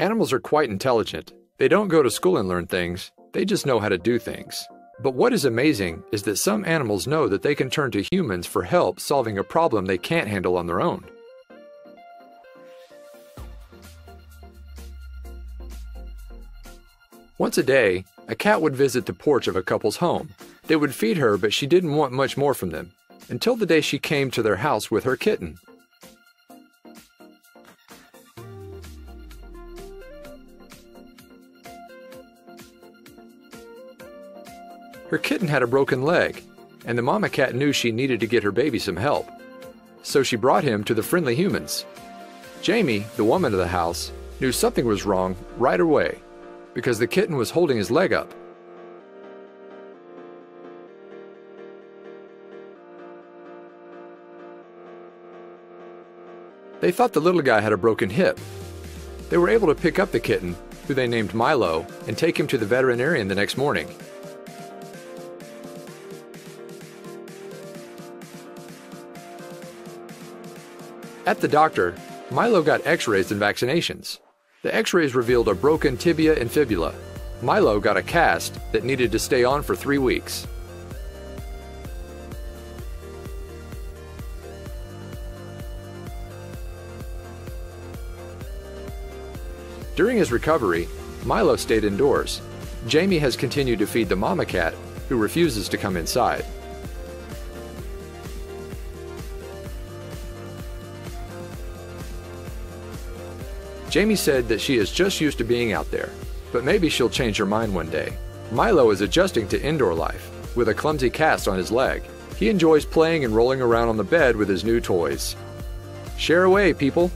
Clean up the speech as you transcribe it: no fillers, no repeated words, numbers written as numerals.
Animals are quite intelligent. They don't go to school and learn things, they just know how to do things. But what is amazing is that some animals know that they can turn to humans for help solving a problem they can't handle on their own. Once a day, a cat would visit the porch of a couple's home. They would feed her, but she didn't want much more from them, until the day she came to their house with her kitten. Her kitten had a broken leg, and the mama cat knew she needed to get her baby some help. So she brought him to the friendly humans. Jamie, the woman of the house, knew something was wrong right away, because the kitten was holding his leg up. They thought the little guy had a broken hip. They were able to pick up the kitten, who they named Milo, and take him to the veterinarian the next morning. At the doctor, Milo got x-rays and vaccinations. The x-rays revealed a broken tibia and fibula. Milo got a cast that needed to stay on for 3 weeks. During his recovery, Milo stayed indoors. Jamie has continued to feed the mama cat, who refuses to come inside. Jamie said that she is just used to being out there, but maybe she'll change her mind one day. Milo is adjusting to indoor life, with a clumsy cast on his leg. He enjoys playing and rolling around on the bed with his new toys. Share away, people!